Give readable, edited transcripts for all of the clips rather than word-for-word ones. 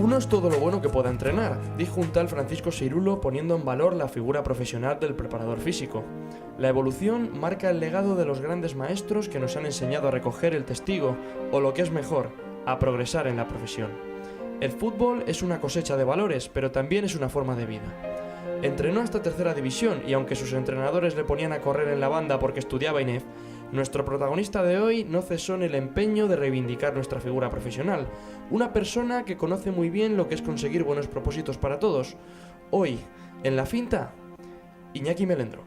Uno es todo lo bueno que pueda entrenar, dijo un tal Francisco Seirulo poniendo en valor la figura profesional del preparador físico. La evolución marca el legado de los grandes maestros que nos han enseñado a recoger el testigo, o lo que es mejor, a progresar en la profesión. El fútbol es una cosecha de valores, pero también es una forma de vida. Entrenó hasta tercera división y aunque sus entrenadores le ponían a correr en la banda porque estudiaba INEF, nuestro protagonista de hoy no cesó en el empeño de reivindicar nuestra figura profesional, una persona que conoce muy bien lo que es conseguir buenos propósitos para todos. Hoy, en La Finta, Iñaki Melendro.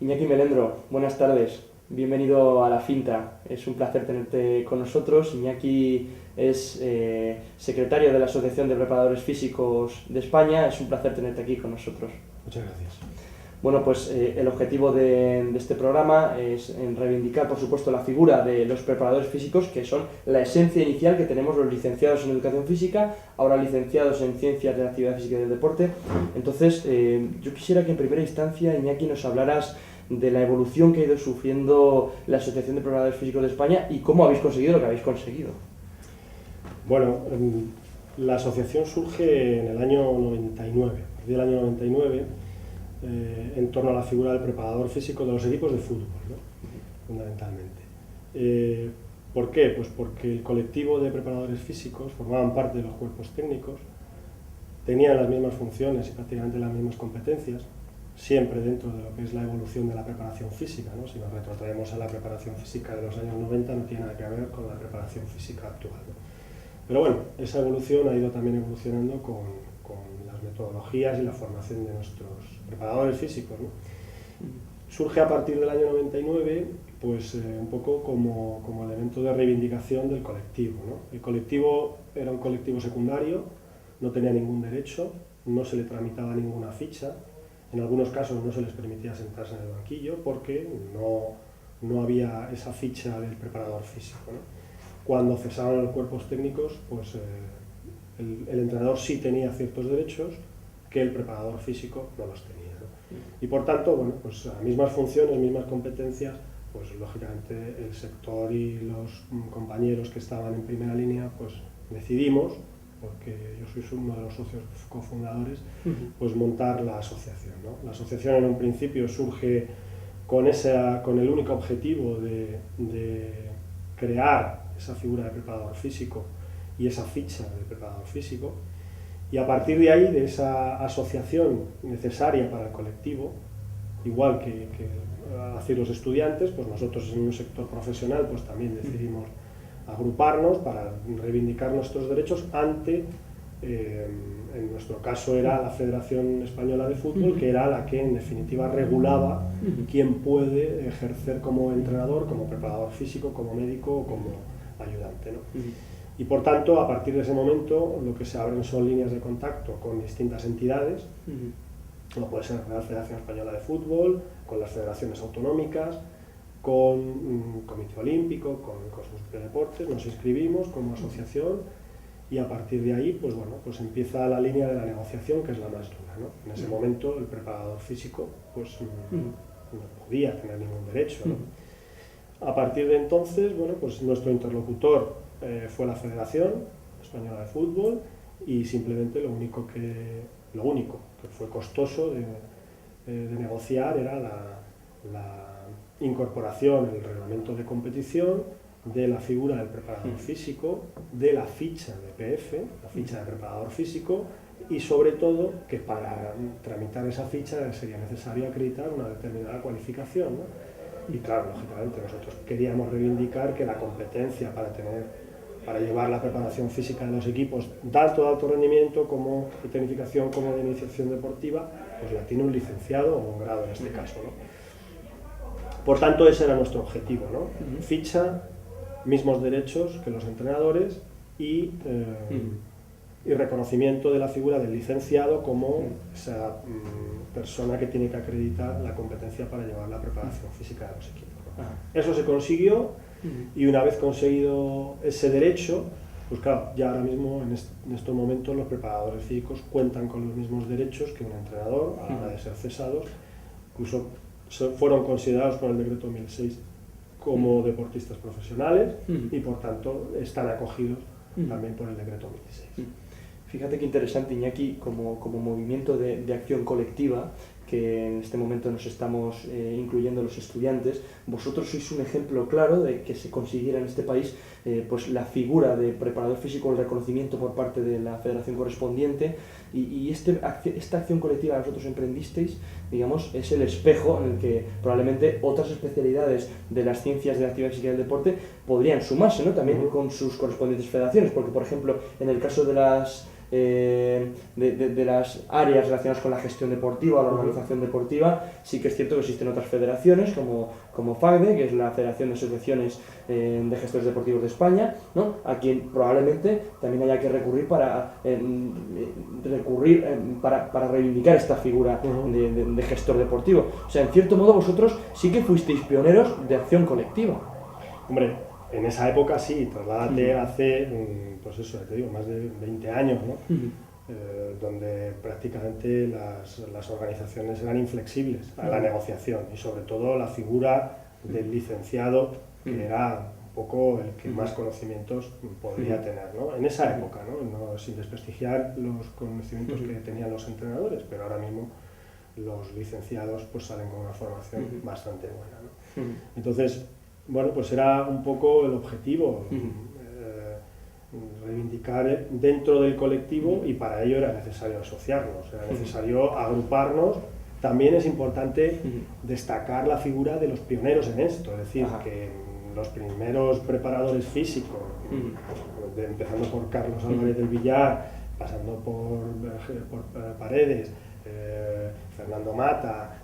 Iñaki Melendro, buenas tardes, bienvenido a La Finta, es un placer tenerte con nosotros. Iñaki es secretario de la Asociación de Preparadores Físicos de España, es un placer tenerte aquí con nosotros. Muchas gracias. Bueno, pues el objetivo de este programa es reivindicar, por supuesto, la figura de los preparadores físicos, que son la esencia inicial que tenemos los licenciados en Educación Física, ahora licenciados en Ciencias de la Actividad Física y del Deporte. Entonces, yo quisiera que en primera instancia, Iñaki, nos hablaras de la evolución que ha ido sufriendo la Asociación de Preparadores Físicos de España y cómo habéis conseguido lo que habéis conseguido. Bueno, la asociación surge en el año 99, a partir del año 99, en torno a la figura del preparador físico de los equipos de fútbol, ¿no? Fundamentalmente. ¿Por qué? Pues porque el colectivo de preparadores físicos formaban parte de los cuerpos técnicos, tenían las mismas funciones y prácticamente las mismas competencias, siempre dentro de lo que es la evolución de la preparación física, ¿no? Si nos retrotraemos a la preparación física de los años 90, no tiene nada que ver con la preparación física actual, ¿no? Pero bueno, esa evolución ha ido también evolucionando con las metodologías y la formación de nuestros preparadores físicos, ¿no? Surge a partir del año 99, pues un poco como elemento de reivindicación del colectivo, ¿no? El colectivo era un colectivo secundario, no tenía ningún derecho, no se le tramitaba ninguna ficha, en algunos casos no se les permitía sentarse en el banquillo porque no había esa ficha del preparador físico, ¿no? Cuando cesaban los cuerpos técnicos, pues el entrenador sí tenía ciertos derechos que el preparador físico no los tenía, ¿no? Y por tanto, bueno, pues a mismas funciones, mismas competencias, pues lógicamente el sector y los compañeros que estaban en primera línea, pues decidimos, porque yo soy uno de los socios cofundadores, pues montar la asociación, ¿no? La asociación en un principio surge con el único objetivo de crear esa figura de preparador físico y esa ficha de preparador físico, y a partir de ahí, de esa asociación necesaria para el colectivo, igual que hacen los estudiantes, pues nosotros en un sector profesional pues también decidimos agruparnos para reivindicar nuestros derechos ante, en nuestro caso era la Federación Española de Fútbol, que era la que en definitiva regulaba quién puede ejercer como entrenador, como preparador físico, como médico o como ayudante, ¿no? Y por tanto, a partir de ese momento, lo que se abren son líneas de contacto con distintas entidades, como puede ser la Federación Española de Fútbol, con las federaciones autonómicas, con el Comité Olímpico, con el Consejo de Deportes, nos inscribimos como asociación y a partir de ahí, pues bueno, pues empieza la línea de la negociación, que es la más dura, ¿no? En ese momento el preparador físico pues no podía tener ningún derecho, ¿no? A partir de entonces, bueno, pues nuestro interlocutor fue la Federación Española de Fútbol y simplemente lo único que fue costoso de negociar era la incorporación en el reglamento de competición de la figura del preparador físico, de la ficha de PF, la ficha de preparador físico, y sobre todo que para tramitar esa ficha sería necesario acreditar una determinada cualificación, ¿no? Y claro, lógicamente nosotros queríamos reivindicar que la competencia para llevar la preparación física de los equipos, tanto de alto rendimiento como de tecnificación como de iniciación deportiva, pues la tiene un licenciado o un grado en este caso, ¿no? Por tanto, ese era nuestro objetivo, ¿no? Ficha, mismos derechos que los entrenadores y reconocimiento de la figura del licenciado como esa persona que tiene que acreditar la competencia para llevar la preparación física de los equipos, ¿no? Eso se consiguió y una vez conseguido ese derecho, pues claro, ya ahora mismo en estos momentos los preparadores físicos cuentan con los mismos derechos que un entrenador a la hora de ser cesados, incluso fueron considerados por el decreto 1006 como deportistas profesionales y por tanto están acogidos también por el decreto 1006. Fíjate qué interesante, Iñaki, como movimiento de acción colectiva, que en este momento nos estamos incluyendo los estudiantes, vosotros sois un ejemplo claro de que se consiguiera en este país pues la figura de preparador físico, el reconocimiento por parte de la federación correspondiente, y esta acción colectiva que vosotros emprendisteis, digamos, es el espejo en el que probablemente otras especialidades de las ciencias de la actividad física y del deporte podrían sumarse, ¿no? También con sus correspondientes federaciones, porque por ejemplo en el caso de las de las áreas relacionadas con la gestión deportiva o la organización deportiva, sí que es cierto que existen otras federaciones como FAGDE, que es la Federación de Asociaciones de Gestores Deportivos de España, ¿no? A quien probablemente también haya que recurrir para reivindicar esta figura de gestor deportivo. O sea, en cierto modo vosotros sí que fuisteis pioneros de acción colectiva. Hombre, en esa época sí, trasládate hace, pues eso, te digo, más de 20 años, ¿no? Donde prácticamente las organizaciones eran inflexibles a la negociación, y sobre todo la figura del licenciado, que era un poco el que más conocimientos podría tener, ¿no? En esa época, ¿no? Sin desprestigiar los conocimientos que tenían los entrenadores, pero ahora mismo los licenciados pues salen con una formación bastante buena, ¿no? Entonces, bueno, pues era un poco el objetivo, reivindicar dentro del colectivo, y para ello era necesario asociarnos, era necesario agruparnos. También es importante destacar la figura de los pioneros en esto, es decir, que los primeros preparadores físicos, empezando por Carlos Álvarez del Villar, pasando por Paredes, Fernando Mata,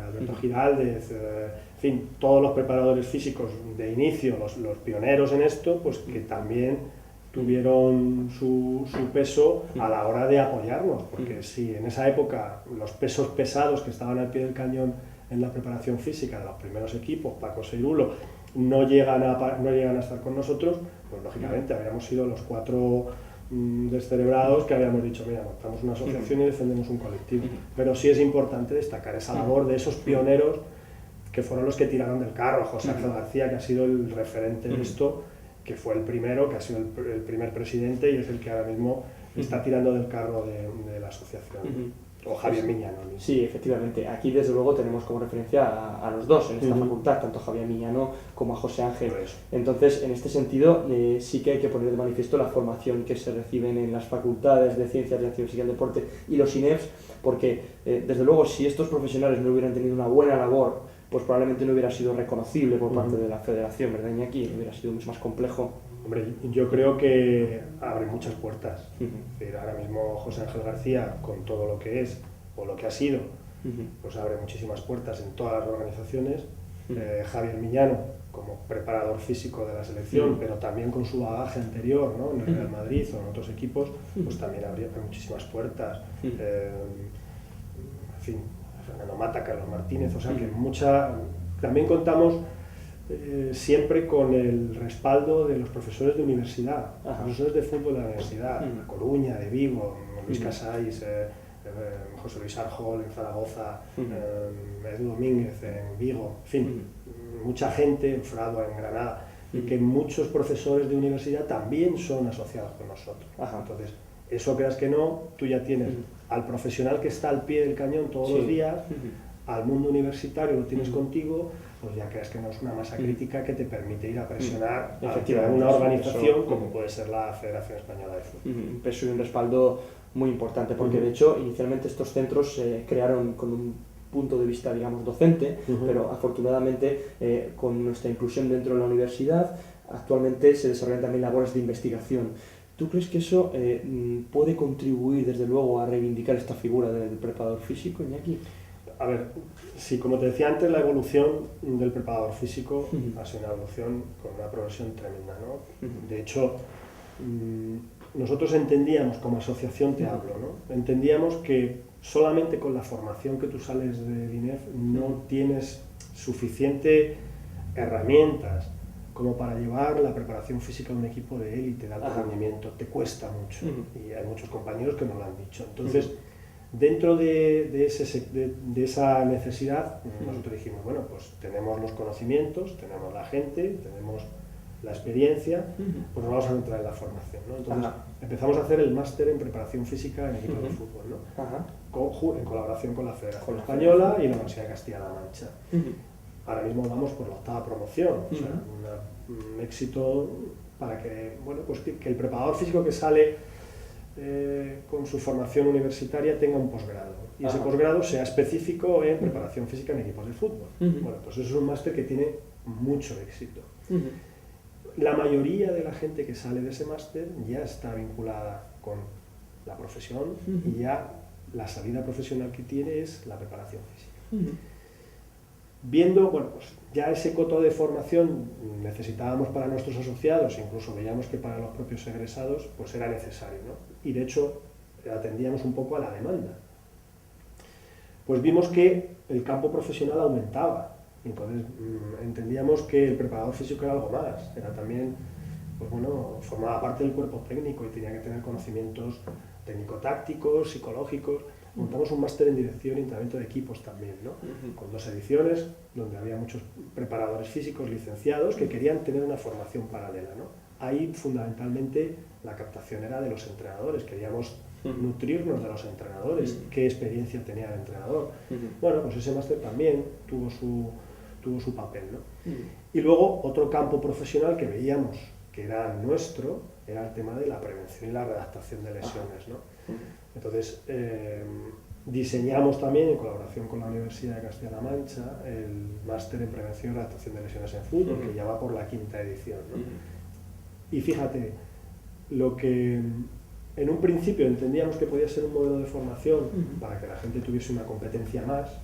Alberto Giraldez, en fin, todos los preparadores físicos de inicio, los pioneros en esto, pues que también tuvieron su peso a la hora de apoyarnos, porque si en esa época los pesos pesados que estaban al pie del cañón en la preparación física de los primeros equipos, Paco Seirulo, no llegan a estar con nosotros, pues lógicamente habríamos sido los 4 descerebrados que habíamos dicho, mira, montamos una asociación y defendemos un colectivo. Pero sí es importante destacar esa labor de esos pioneros que fueron los que tiraron del carro. José Ángel García, que ha sido el referente de esto, que fue el primero, que ha sido el primer presidente, y es el que ahora mismo está tirando del carro de la asociación. O Javier Miñano. Sí, efectivamente. Aquí desde luego tenemos como referencia a los dos en esta facultad, tanto a Javier Miñano como a José Ángel. Entonces, en este sentido, sí que hay que poner de manifiesto la formación que se reciben en las facultades de Ciencias de Actividad Física y del Deporte y los INEFs, porque desde luego si estos profesionales no hubieran tenido una buena labor, pues probablemente no hubiera sido reconocible por parte de la federación, ¿verdad, Iñaki? Hubiera sido mucho más complejo. Hombre, yo creo que abre muchas puertas. Ahora mismo José Ángel García, con todo lo que es o lo que ha sido, pues abre muchísimas puertas en todas las organizaciones. Javier Miñano, como preparador físico de la selección, pero también con su bagaje anterior, ¿no? En el Real Madrid o en otros equipos, pues también abre muchísimas puertas. En fin, Fernando Mata, Carlos Martínez, o sea que también contamos siempre con el respaldo de los profesores de universidad, profesores de fútbol de la universidad, de Coruña, de Vigo, Luis Casais, José Luis Arjol en Zaragoza, Edu Domínguez en Vigo, en fin, mucha gente, Frado en Granada, y que muchos profesores de universidad también son asociados con nosotros. Entonces, eso creas que no, tú ya tienes al profesional que está al pie del cañón todos los días, al mundo universitario lo tienes contigo, pues ya creas que no es una masa crítica que te permite ir a presionar a una organización como puede ser la Federación Española de Fútbol. Un peso y un respaldo muy importante, porque de hecho inicialmente estos centros se crearon con un punto de vista, digamos, docente, pero afortunadamente con nuestra inclusión dentro de la universidad, actualmente se desarrollan también labores de investigación. ¿Tú crees que eso puede contribuir, desde luego, a reivindicar esta figura del preparador físico, Iñaki? A ver, sí, como te decía antes, la evolución del preparador físico ha sido una evolución con una progresión tremenda, ¿no? De hecho, nosotros entendíamos, como asociación te hablo, ¿no? Entendíamos que solamente con la formación que tú sales del INEF no tienes suficiente herramientas como para llevar la preparación física de un equipo de élite, de alto rendimiento. Te cuesta mucho, y hay muchos compañeros que nos lo han dicho. Entonces, dentro de esa necesidad, nosotros dijimos, bueno, pues tenemos los conocimientos, tenemos la gente, tenemos la experiencia, pues nos vamos a entrar en la formación, ¿no? Entonces empezamos a hacer el máster en preparación física en equipos de fútbol, ¿no? En colaboración con la Federación Española y la Universidad de Castilla-La Mancha. Ahora mismo vamos por la 8ª promoción, o sea, un éxito para que, bueno, pues que el preparador físico que sale con su formación universitaria tenga un posgrado y ese posgrado sea específico en preparación física en equipos de fútbol. Bueno, pues eso es un máster que tiene mucho éxito. La mayoría de la gente que sale de ese máster ya está vinculada con la profesión y ya la salida profesional que tiene es la preparación física. Viendo, bueno, pues ya ese coto de formación necesitábamos para nuestros asociados, incluso veíamos que para los propios egresados pues era necesario, ¿no? Y de hecho atendíamos un poco a la demanda. Pues vimos que el campo profesional aumentaba, entonces entendíamos que el preparador físico era algo más, era también, pues bueno, formaba parte del cuerpo técnico y tenía que tener conocimientos técnico-tácticos, psicológicos. Montamos un máster en dirección y entrenamiento de equipos también, ¿no? Con 2 ediciones, donde había muchos preparadores físicos licenciados que querían tener una formación paralela, ¿no? Ahí fundamentalmente la captación era de los entrenadores, queríamos nutrirnos de los entrenadores, qué experiencia tenía el entrenador. Bueno, pues ese máster también tuvo su papel, ¿no? Y luego otro campo profesional que veíamos que era nuestro, era el tema de la prevención y la redactación de lesiones, ¿no? Entonces, diseñamos también, en colaboración con la Universidad de Castilla-La Mancha, el máster en prevención y redactación de lesiones en fútbol, que ya va por la 5ª edición, ¿no? Y fíjate, lo que en un principio entendíamos que podía ser un modelo de formación para que la gente tuviese una competencia más,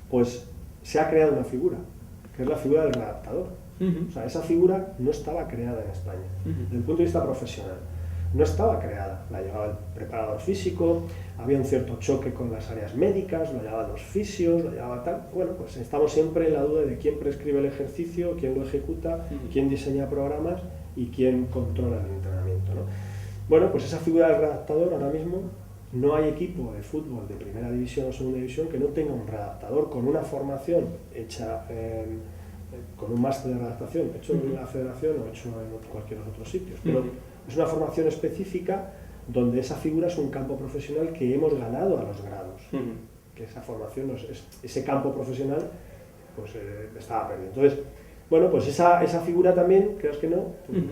pues se ha creado una figura, que es la figura del redactador. O sea, esa figura no estaba creada en España, desde el punto de vista profesional. No estaba creada, la llevaba el preparador físico, había un cierto choque con las áreas médicas, lo llevaban los fisios, lo llevaba tal. Bueno, pues estamos siempre en la duda de quién prescribe el ejercicio, quién lo ejecuta, quién diseña programas y quién controla el entrenamiento, ¿no? Bueno, pues esa figura del redactador ahora mismo no hay equipo de fútbol de primera división o segunda división que no tenga un redactador con una formación hecha con un máster de redactación hecho en la federación o hecho en cualquier otro sitio, pero es una formación específica donde esa figura es un campo profesional que hemos ganado a los grados, que esa formación, ese campo profesional pues estaba perdido. Entonces, bueno, pues esa figura también, creas que no, pues,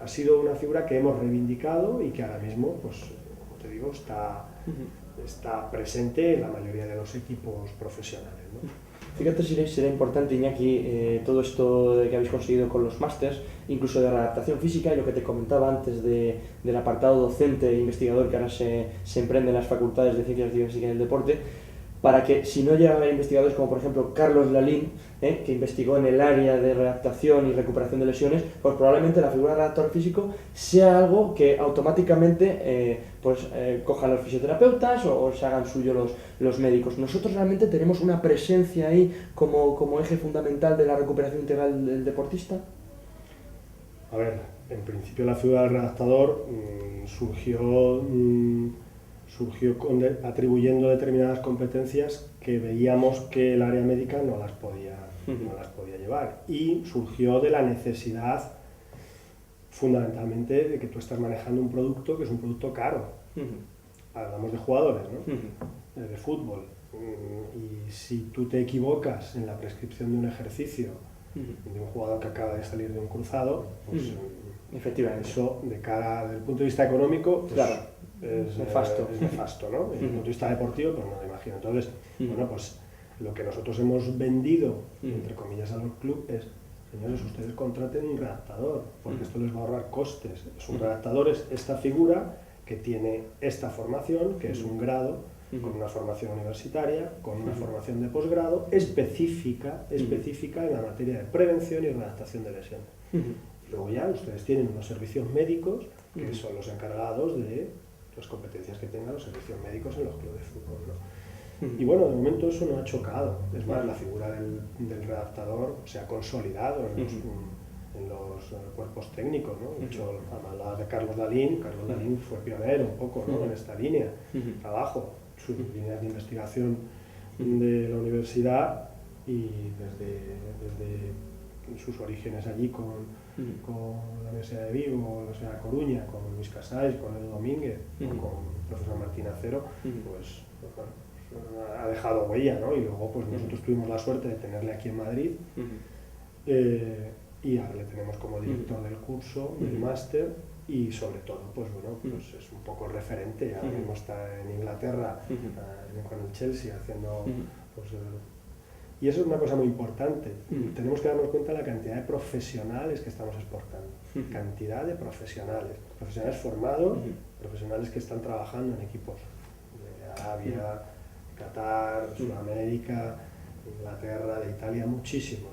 ha sido una figura que hemos reivindicado y que ahora mismo, pues como te digo, está presente en la mayoría de los equipos profesionales, ¿no? Fíjate si será importante, Iñaki, todo esto que habéis conseguido con los másters, incluso de adaptación física y lo que te comentaba antes del apartado docente e investigador que ahora se emprende en las facultades de Ciencias Físicas y del Deporte, para que si no llegan a haber investigadores como por ejemplo Carlos Lalín, que investigó en el área de redactación y recuperación de lesiones, pues probablemente la figura de redactor físico sea algo que automáticamente cojan los fisioterapeutas o se hagan suyo los médicos. Nosotros realmente tenemos una presencia ahí como eje fundamental de la recuperación integral del deportista. A ver, en principio la figura del redactador surgió atribuyendo determinadas competencias que veíamos que el área médica no las podía llevar, y surgió de la necesidad fundamentalmente de que tú estás manejando un producto que es un producto caro. Hablamos de jugadores, ¿no? De fútbol, y si tú te equivocas en la prescripción de un ejercicio de un jugador que acaba de salir de un cruzado, pues efectivamente, eso de cara desde el punto de vista económico, pues, claro, es nefasto, ¿no? Desde el punto de vista deportivo, pues no me imagino. Entonces, bueno, pues lo que nosotros hemos vendido, entre comillas, a los clubes es: señores, ustedes contraten un redactador, porque esto les va a ahorrar costes. Un redactador es esta figura que tiene esta formación, que es un grado, con una formación universitaria, con una formación de posgrado específica en la materia de prevención y redactación de lesiones. Luego ya ustedes tienen unos servicios médicos que son los encargados de las competencias que tengan los servicios médicos en los clubes de fútbol, ¿no? Y bueno, de momento eso no ha chocado. Es más, la figura del redactador se ha consolidado en los cuerpos técnicos, ¿no? De hecho, hablaba de Carlos Lalín. Carlos Lalín fue pionero un poco, ¿no? En esta línea de trabajo, sus líneas de investigación de la universidad, y desde sus orígenes allí con la Universidad de Vigo, la Universidad de Coruña, con Luis Casais, con Edu Domínguez, o con el profesor Martín Acero, pues bueno, ha dejado huella, ¿no? Y luego pues nosotros tuvimos la suerte de tenerle aquí en Madrid, y ahora le tenemos como director del curso, del máster, y sobre todo, pues bueno, pues es un poco referente. Ahora mismo está en Inglaterra, con el Chelsea, haciendo pues, y eso es una cosa muy importante. Tenemos que darnos cuenta de la cantidad de profesionales que estamos exportando. Cantidad de profesionales formados, profesionales que están trabajando en equipos de Arabia, Qatar, Sudamérica, Inglaterra, de Italia, muchísimos.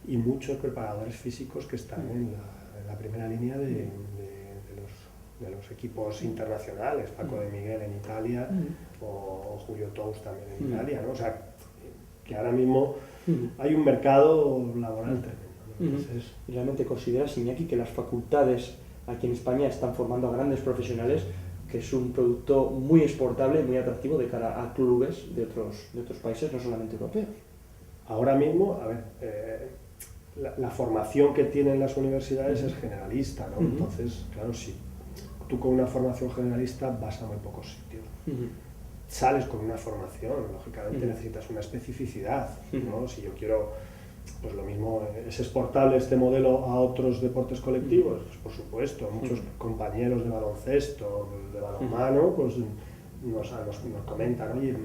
Y muchos preparadores físicos que están en la primera línea de los equipos internacionales, Paco de Miguel en Italia, o Julio Tous también en Italia, ¿no? O sea, que ahora mismo hay un mercado laboral tremendo, ¿no? Entonces, ¿realmente consideras, Iñaki, que las facultades aquí en España están formando a grandes profesionales, que es un producto muy exportable, muy atractivo de cara a clubes de otros países, no solamente europeos? Ahora mismo, a ver, la formación que tienen las universidades es generalista, ¿no? Entonces, claro, si tú con una formación generalista vas a muy pocos sitios. Sales con una formación, lógicamente necesitas una especificidad, ¿no? Si yo quiero, pues lo mismo, ¿es exportable este modelo a otros deportes colectivos? Pues por supuesto, muchos compañeros de baloncesto, de balonmano, pues nos comentan, oye,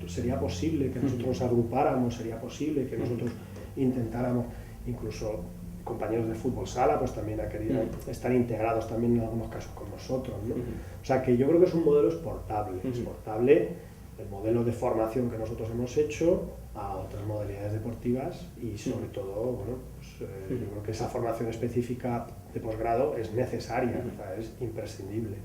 ¿sería posible que nosotros nos agrupáramos? ¿Sería posible que nosotros intentáramos? Incluso compañeros de fútbol sala, pues también ha querido estar integrados también en algunos casos con nosotros, ¿no? O sea que yo creo que es un modelo exportable, el modelo de formación que nosotros hemos hecho a otras modalidades deportivas, y sobre todo, bueno, pues, yo creo que esa formación específica de posgrado es necesaria, o sea, es imprescindible.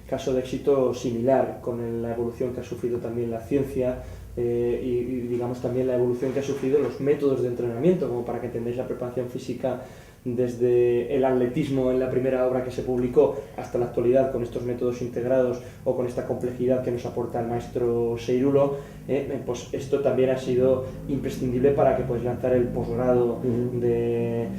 Caso de éxito similar con la evolución que ha sufrido también la ciencia, y digamos también la evolución que ha sufrido los métodos de entrenamiento, como para que entendáis la preparación física desde el atletismo en la primera obra que se publicó hasta la actualidad, con estos métodos integrados o con esta complejidad que nos aporta el maestro Seirulo, pues esto también ha sido imprescindible para que puedas lanzar el posgrado en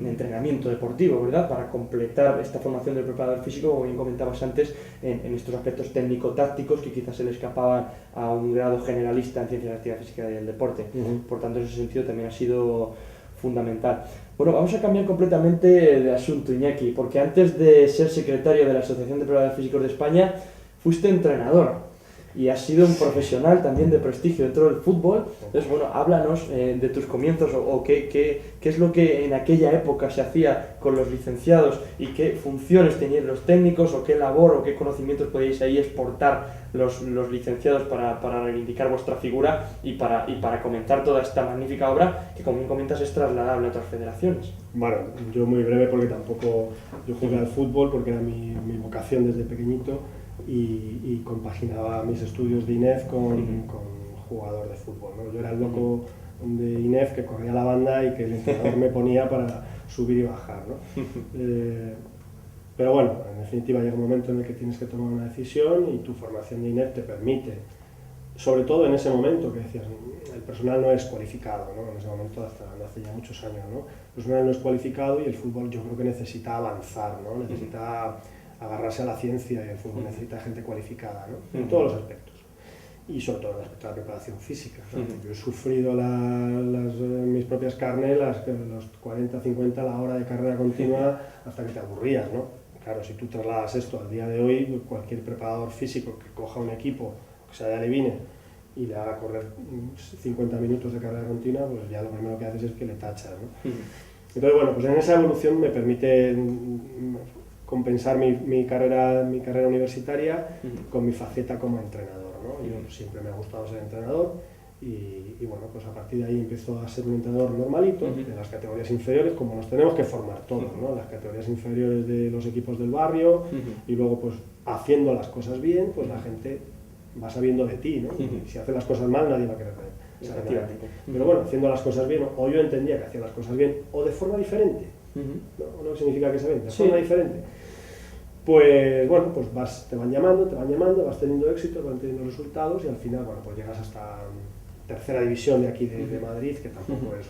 entrenamiento deportivo, ¿verdad? Para completar esta formación del preparador físico, como bien comentabas antes, en estos aspectos técnico-tácticos que quizás se le escapaban a un grado generalista en ciencias de la actividad física y del deporte. Por tanto, en ese sentido también ha sido fundamental. Bueno, vamos a cambiar completamente de asunto, Iñaki, porque antes de ser secretario de la Asociación de Preparadores Físicos de España, fuiste entrenador y has sido un profesional también de prestigio dentro del fútbol. Entonces, bueno, háblanos de tus comienzos, o qué es lo que en aquella época se hacía con los licenciados y qué funciones tenían los técnicos, o qué labor o qué conocimientos podíais ahí exportar los licenciados para reivindicar vuestra figura y para comentar toda esta magnífica obra que, como bien comentas, es trasladable a otras federaciones. Bueno, yo muy breve, porque tampoco yo jugué al fútbol porque era mi vocación desde pequeñito, y compaginaba mis estudios de INEF con jugador de fútbol, ¿no? Yo era el loco de INEF que corría la banda y que el entrenador me ponía para subir y bajar, ¿no? Pero bueno, en definitiva llega un momento en el que tienes que tomar una decisión, y tu formación de INEF te permite, sobre todo en ese momento que decías, el personal no es cualificado, ¿no? En ese momento, hasta hace ya muchos años, ¿no? El personal no es cualificado, y el fútbol yo creo que necesita avanzar, ¿no? Necesita agarrarse a la ciencia, y el fútbol necesita gente cualificada, ¿no? En todos los aspectos, y sobre todo en el aspecto de la preparación física, ¿no? Yo he sufrido mis propias carnes, los 40, 50, la hora de carrera continua, hasta que te aburrías, ¿no? Claro, si tú trasladas esto al día de hoy, cualquier preparador físico que coja un equipo, que sea de Alevine, y le haga correr 50 minutos de carrera continua, pues ya lo primero que haces es que le tachas, ¿no? Entonces, bueno, pues en esa evolución me permite compensar mi carrera universitaria con mi faceta como entrenador, ¿no? Yo siempre me ha gustado ser entrenador, y bueno, pues a partir de ahí empiezo a ser un entrenador normalito, de las categorías inferiores, como nos tenemos que formar todos, ¿no? Las categorías inferiores de los equipos del barrio, y luego pues haciendo las cosas bien, pues la gente va sabiendo de ti, ¿no? Y si haces las cosas mal, nadie va a querer saber nada de ti. Pero bueno, haciendo las cosas bien, o yo entendía que hacía las cosas bien, o de forma diferente, no significa que sea bien, de forma diferente. Pues bueno, pues te van llamando, vas teniendo éxito, vas teniendo resultados, y al final, bueno, pues llegas hasta tercera división de aquí de Madrid, que tampoco es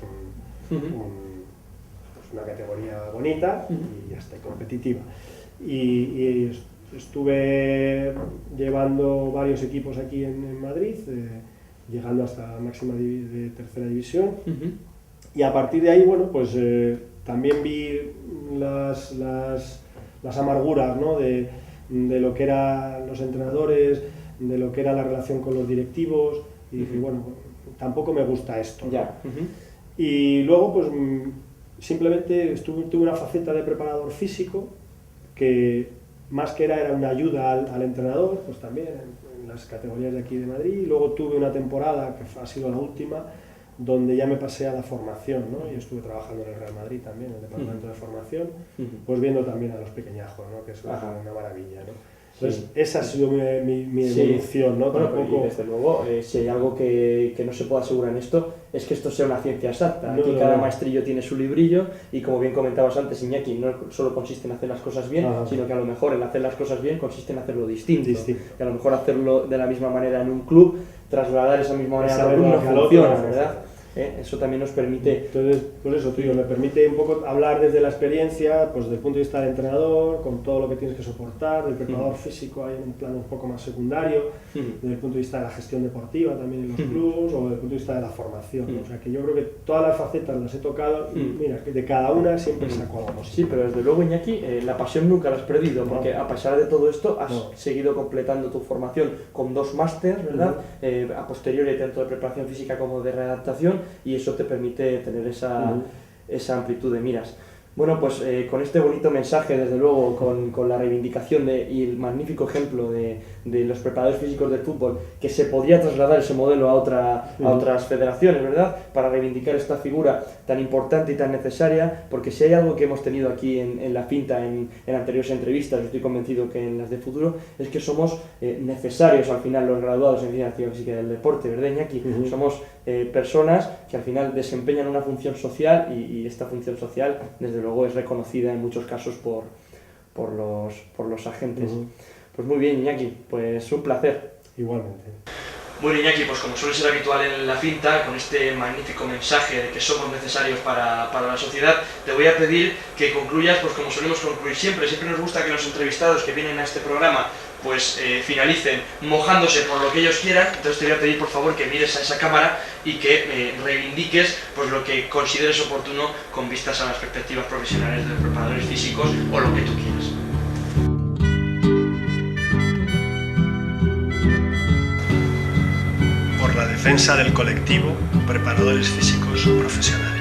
pues una categoría bonita y ya está, competitiva. Y estuve llevando varios equipos aquí en Madrid, llegando hasta la máxima de tercera división. Y a partir de ahí, bueno, pues también vi las amarguras, ¿no? de lo que eran los entrenadores, de lo que era la relación con los directivos, y dije, bueno, tampoco me gusta esto, ¿no? Y luego, pues simplemente tuve una faceta de preparador físico que más que era una ayuda al entrenador, pues también en las categorías de aquí de Madrid. Y luego tuve una temporada, que ha sido la última, donde ya me pasé a la formación, ¿no? Y estuve trabajando en el Real Madrid también, en el departamento de formación, pues viendo también a los pequeñajos, ¿no? Que es una maravilla, ¿no? Entonces, esa ha sido mi evolución, ¿no? Bueno, y desde luego, si hay algo que no se puede asegurar en esto, es que esto sea una ciencia exacta. Aquí cada maestrillo tiene su librillo y, como bien comentabas antes, Iñaki, no solo consiste en hacer las cosas bien, sino que a lo mejor el hacer las cosas bien consiste en hacerlo distinto. Que a lo mejor hacerlo de la misma manera en un club, trasladar esa misma manera al alumno, funciona, ¿verdad? Eso también nos permite... Entonces, pues eso, tío, me permite un poco hablar desde la experiencia, pues desde el punto de vista del entrenador, con todo lo que tienes que soportar, del preparador físico hay un plano un poco más secundario, desde el punto de vista de la gestión deportiva también en los clubes, o desde el punto de vista de la formación, ¿no? O sea que yo creo que todas las facetas las he tocado y mira, que de cada una siempre saco algo positivo. Sí, pero desde luego, Iñaki, la pasión nunca la has perdido, porque a pesar de todo esto has seguido completando tu formación con 2 másters, ¿verdad? A posteriori, tanto de preparación física como de readaptación, y eso te permite tener esa amplitud de miras. Bueno, pues con este bonito mensaje, desde luego, con la reivindicación y el magnífico ejemplo de los preparadores físicos del fútbol, que se podría trasladar ese modelo a otras federaciones, ¿verdad? Para reivindicar esta figura tan importante y tan necesaria, porque si hay algo que hemos tenido aquí en la Finta, en anteriores entrevistas, estoy convencido que en las de futuro, es que somos necesarios al final los graduados en ciencia física del deporte, ¿verdad, Iñaki? Somos personas que al final desempeñan una función social y esta función social, desde luego, es reconocida en muchos casos por los agentes. Pues muy bien, Iñaki, pues un placer. Igualmente. Bueno, Iñaki, pues como suele ser habitual en la Finta, con este magnífico mensaje de que somos necesarios para la sociedad, te voy a pedir que concluyas, pues como solemos concluir siempre. Siempre nos gusta que los entrevistados que vienen a este programa pues finalicen mojándose por lo que ellos quieran. Entonces te voy a pedir, por favor, que mires a esa cámara y que reivindiques pues lo que consideres oportuno con vistas a las perspectivas profesionales de los preparadores físicos o lo que tú quieras. Por la defensa del colectivo Preparadores Físicos Profesionales.